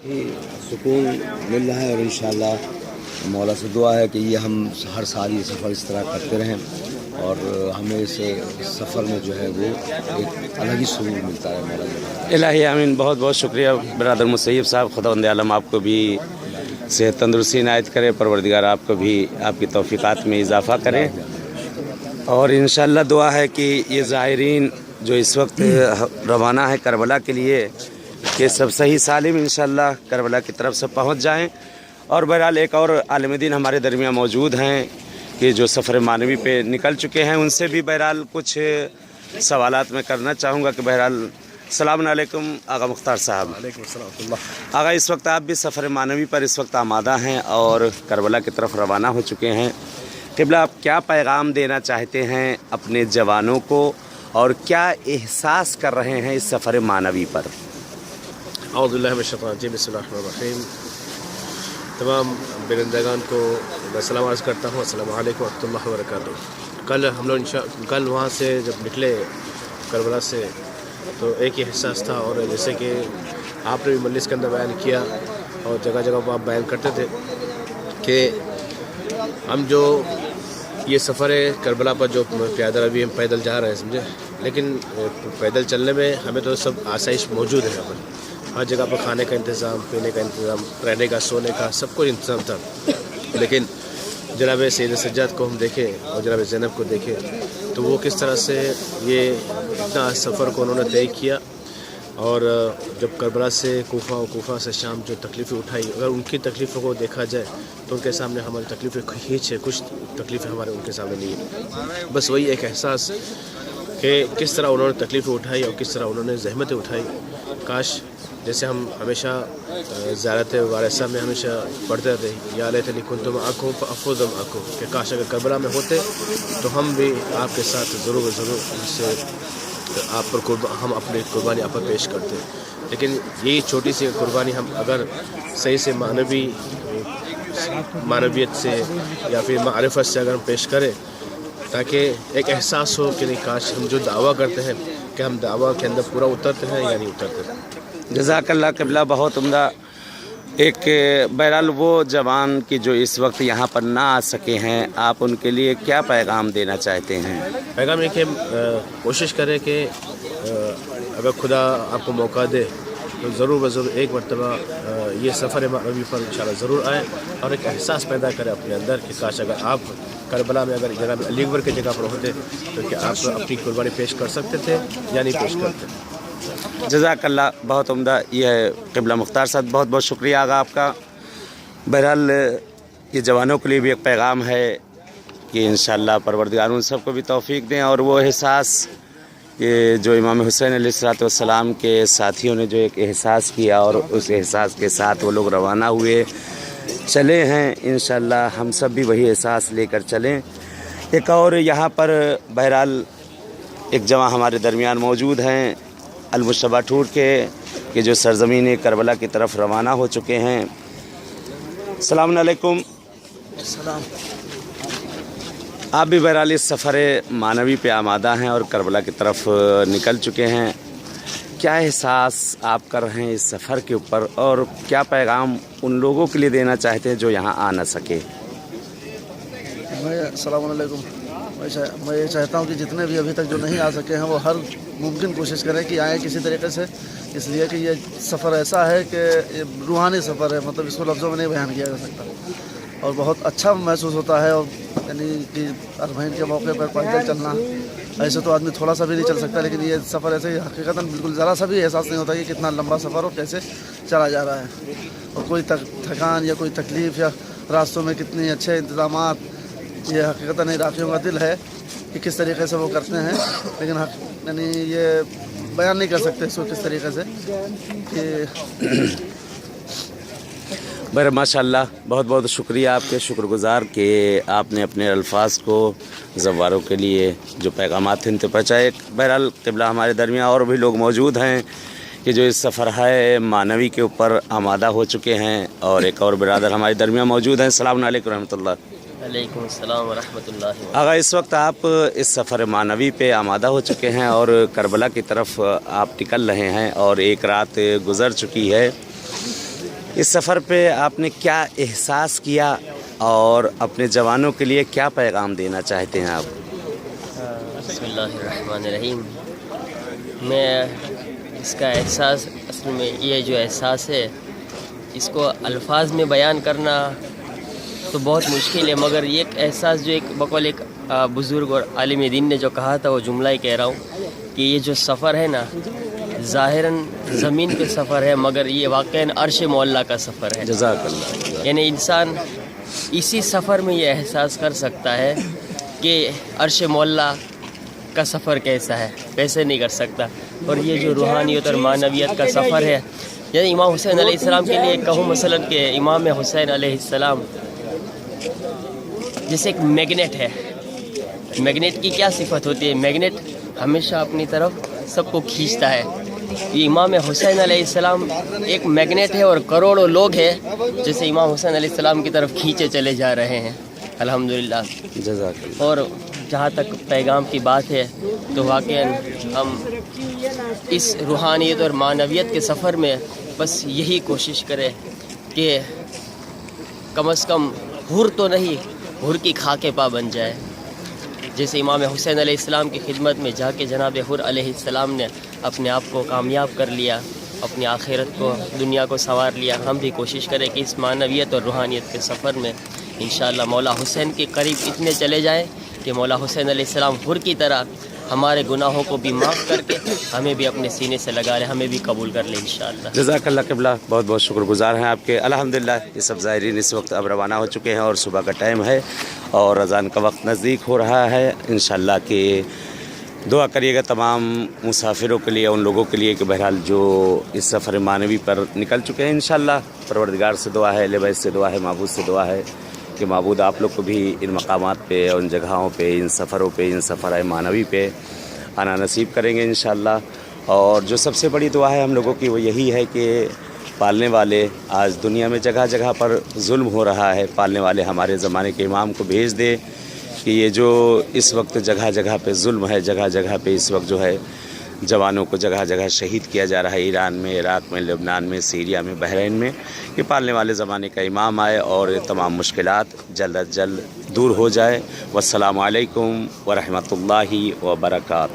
سکون مل رہا ہے اور انشاءاللہ مولا سے دعا ہے کہ یہ ہم ہر سال یہ سفر اس طرح کرتے رہیں اور ہمیں اس سفر میں جو ہے وہ ایک الگ ہی سرور ملتا ہے مولا سے۔ الہی آمین۔ بہت بہت شکریہ برادر مسیب صاحب، خداوند عالم آپ کو بھی صحت تندرستی عنایت کرے، پروردگار آپ کو بھی آپ کی توفیقات میں اضافہ کرے، اور انشاءاللہ دعا ہے کہ یہ زائرین جو اس وقت روانہ ہے کربلا کے لیے کہ سب صحیح سالم انشاءاللہ کربلا کی طرف سے پہنچ جائیں۔ اور بہرحال ایک اور عالم دین ہمارے درمیان موجود ہیں کہ جو سفر معنوی پہ نکل چکے ہیں، ان سے بھی بہرحال کچھ سوالات میں کرنا چاہوں گا کہ بہرحال السلام علیکم آغا مختار صاحب۔ وعلیکم السلام ورحمۃ اللہ۔ آغا اس وقت آپ بھی سفر معنوی پر اس وقت آمادہ ہیں اور کربلا کی طرف روانہ ہو چکے ہیں، قبلہ آپ کیا پیغام دینا چاہتے ہیں اپنے جوانوں کو اور کیا احساس کر رہے ہیں اس سفر معنوی پر؟ اعوذ باللہ من الشیطان الرجیم، بسم اللہ الرحمن الرحیم۔ تمام بینندگان کو میں سلام عرض کرتا ہوں، السلام علیکم ورحمۃ اللہ وبرکاتہ۔ کل ہم لوگ کل وہاں سے جب نکلے کربلا سے تو ایک ہی احساس تھا، اور جیسے کہ آپ نے بھی مجلس کے اندر بیان کیا اور جگہ جگہ پر آپ بیان کرتے تھے کہ ہم جو یہ سفر ہے کربلا پر جو پیادہ روی ہم پیدل جا رہے ہیں سمجھے، لیکن پیدل چلنے میں ہمیں تو سب آسائش موجود ہے، یہاں پر ہر جگہ پر کھانے کا انتظام، پینے کا انتظام، رہنے کا، سونے کا، سب کچھ انتظام تھا۔ لیکن جناب سید سجاد کو ہم دیکھیں اور جناب زینب کو دیکھیں تو وہ کس طرح سے یہ اتنا سفر کو انہوں نے طے کیا، اور جب کربلا سے کوفہ اور کوفہ سے شام جو تکلیفیں اٹھائی، اگر ان کی تکلیفوں کو دیکھا جائے تو ان کے سامنے ہماری تکلیفیں ہیچ ہے، کچھ تکلیفیں ہمارے ان کے سامنے نہیں ہیں۔ بس وہی ایک احساس کہ کس طرح انہوں نے تکلیفیں اٹھائی اور کس طرح انہوں نے زحمتیں اٹھائی۔ کاش جیسے ہم ہمیشہ زیارت وارثہ میں ہمیشہ پڑھتے رہتے ہیں، یا لیتنی کنت معکم فافوز معکم، کہ کاش اگر کربلا میں ہوتے تو ہم بھی آپ کے ساتھ ضرور ان سے آپ پر ہم اپنی قربانی آپ پر پیش کرتے۔ لیکن یہی چھوٹی سی قربانی ہم اگر صحیح سے معنویت سے یا پھر معرفت سے اگر ہم پیش کریں تاکہ ایک احساس ہو کہ نہیں کاش ہم جو دعویٰ کرتے ہیں کہ ہم دعویٰ کے اندر پورا اترتے ہیں یا نہیں اترتے۔ جزاک اللہ قبلہ، بہت عمدہ۔ ایک بہرحال وہ جوان کی جو اس وقت یہاں پر نہ آ سکے ہیں، آپ ان کے لیے کیا پیغام دینا چاہتے ہیں؟ پیغام یہ کہ کوشش کریں کہ اگر خدا آپ کو موقع دے تو ضرور بضرور ایک مرتبہ یہ سفر معنوی پر انشاءاللہ ضرور آئیں، اور ایک احساس پیدا کریں اپنے اندر کہ کاش اگر آپ کربلا میں اگر جناب علی اکبر کی جگہ پر ہوتے تو کیا آپ اپنی قربانی پیش کر سکتے تھے یا نہیں پیش کرتے۔ جزاک اللہ، بہت عمدہ۔ یہ ہے قبلہ مختار صاحب، بہت بہت شکریہ آغا آپ کا۔ بہرحال یہ جوانوں کے لیے بھی ایک پیغام ہے کہ انشاءاللہ پروردگار ان سب کو بھی توفیق دیں، اور وہ احساس کہ جو امام حسین علیہ السلام کے ساتھیوں نے جو ایک احساس کیا اور اس احساس کے ساتھ وہ لوگ روانہ ہوئے چلے ہیں، انشاءاللہ ہم سب بھی وہی احساس لے کر چلیں۔ ایک اور یہاں پر بہرحال ایک جوان ہمارے درمیان موجود ہیں المشتبہ ٹھور کے کہ جو سرزمین کربلا کی طرف روانہ ہو چکے ہیں۔ السلام علیکم۔ السلام۔ آپ بھی بہرحال اس سفر معنوی پہ آمادہ ہیں اور کربلا کی طرف نکل چکے ہیں، کیا احساس آپ کر رہے ہیں اس سفر کے اوپر اور کیا پیغام ان لوگوں کے لیے دینا چاہتے ہیں جو یہاں آ نہ سکے؟ السلام علیکم۔ میں یہ چاہتا ہوں کہ جتنے بھی ابھی تک جو نہیں آ سکے ہیں وہ ہر ممکن کوشش کریں کہ آئیں کسی طریقے سے، اس لیے کہ یہ سفر ایسا ہے کہ یہ روحانی سفر ہے، مطلب اس کو لفظوں میں نہیں بیان کیا جا سکتا، اور بہت اچھا محسوس ہوتا ہے۔ اور یعنی کہ اربعین کے موقع پر پیدل چلنا، ایسے تو آدمی تھوڑا سا بھی نہیں چل سکتا، لیکن یہ سفر ایسے حقیقتاً بالکل ذرا سا بھی احساس نہیں ہوتا کہ کتنا لمبا سفر اور کیسے چلا جا رہا ہے، اور کوئی تھکان یا کوئی تکلیف یا راستوں میں کتنے اچھے انتظامات، یہ حقیقتاً عراقیوں کا دل ہے کہ کس طریقے سے وہ کرتے ہیں، لیکن یعنی یہ بیان نہیں کر سکتے اس کو کس طریقے سے کہ بہر ماشاء اللہ، بہت بہت شکریہ آپ کے، شکر گزار کہ آپ نے اپنے الفاظ کو زواروں کے لیے جو پیغامات ہیں ان تک پہنچائے۔ بہرحال قبلہ ہمارے درمیان اور بھی لوگ موجود ہیں کہ جو اس سفر ہے معنوی کے اوپر آمادہ ہو چکے ہیں، اور ایک اور برادر ہمارے درمیان موجود ہیں۔ السلام علیکم ورحمۃ اللہ۔ وعلیکم السلام ورحمۃ اللہ۔ آغا اس وقت آپ اس سفر معنوی پہ آمادہ ہو چکے ہیں اور کربلا کی طرف آپ نکل رہے ہیں، اور ایک رات گزر چکی ہے، اس سفر پہ آپ نے کیا احساس کیا اور اپنے جوانوں کے لیے کیا پیغام دینا چاہتے ہیں آپ؟ بسم اللہ الرحمن الرحیم. میں اس کا احساس، اصل میں یہ جو احساس ہے اس کو الفاظ میں بیان کرنا تو بہت مشکل ہے، مگر یہ ایک احساس جو ایک بقول ایک بزرگ اور عالم دین نے جو کہا تھا وہ جملہ ہی کہہ رہا ہوں کہ یہ جو سفر ہے نا ظاہراً زمین پہ سفر ہے، مگر یہ واقعاً عرش معلیٰ کا سفر ہے. جزاک اللہ. یعنی انسان اسی سفر میں یہ احساس کر سکتا ہے کہ عرش معلیٰ کا سفر کیسا ہے، ویسے نہیں کر سکتا. اور یہ جو روحانیت اور معنویت کا سفر ہے، یعنی امام حسین علیہ السلام کے لیے کہوں مثلا کہ امام حسین علیہ السلام جیسے ایک میگنیٹ ہے. میگنیٹ کی کیا صفت ہوتی ہے؟ میگنیٹ ہمیشہ اپنی طرف سب کو کھینچتا ہے. یہ امام حسین علیہ السلام ایک میگنیٹ ہے اور کروڑوں لوگ ہیں جیسے امام حسین علیہ السلام کی طرف کھینچے چلے جا رہے ہیں الحمدللہ. جزاک اللہ. اور جہاں تک پیغام کی بات ہے تو واقعاً ہم اس روحانیت اور معنویت کے سفر میں بس یہی کوشش کریں کہ کم از کم حر تو نہیں، حر کی خاک پا بن جائے. جیسے امام حسین علیہ السلام کی خدمت میں جا کے جناب حر علیہ السلام نے اپنے آپ کو کامیاب کر لیا، اپنی آخرت کو دنیا کو سنوار لیا. ہم بھی کوشش کریں کہ اس معنویت اور روحانیت کے سفر میں انشاءاللہ مولا حسین کے قریب اتنے چلے جائیں کہ مولا حسین علیہ السلام حر کی طرح ہمارے گناہوں کو بھی معاف کر کے ہمیں بھی اپنے سینے سے لگا لے، ہمیں بھی قبول کر لے انشاءاللہ. جزاک اللہ قبلہ. بہت بہت شکر گزار ہیں آپ کے. الحمدللہ یہ سب زائرین اس وقت اب روانہ ہو چکے ہیں اور صبح کا ٹائم ہے اور اذان کا وقت نزدیک ہو رہا ہے. انشاءاللہ کہ دعا کریے گا تمام مسافروں کے لیے، ان لوگوں کے لیے کہ بہرحال جو اس سفر معنوی پر نکل چکے ہیں. انشاءاللہ پروردگار سے دعا ہے، الہ بیت سے دعا ہے، معبود سے دعا ہے کہ معبود آپ لوگ کو بھی ان مقامات پہ، ان جگہوں پہ، ان سفروں پہ، ان سفر معنوی پہ آنا نصیب کریں گے انشاءاللہ. اور جو سب سے بڑی دعا ہے ہم لوگوں کی وہ یہی ہے کہ پالنے والے، آج دنیا میں جگہ جگہ پر ظلم ہو رہا ہے، پالنے والے ہمارے زمانے کے امام کو بھیج دے کہ یہ جو اس وقت جگہ جگہ پہ ظلم ہے، جگہ جگہ پہ اس وقت جو ہے جوانوں کو جگہ جگہ شہید کیا جا رہا ہے، ایران میں، عراق میں، لبنان میں، سیریا میں، بحرین میں، کہ پالنے والے زمانے کا امام آئے اور یہ تمام مشکلات جلد از جلد دور ہو جائے. والسلام علیکم ورحمۃ اللہ وبرکاتہ.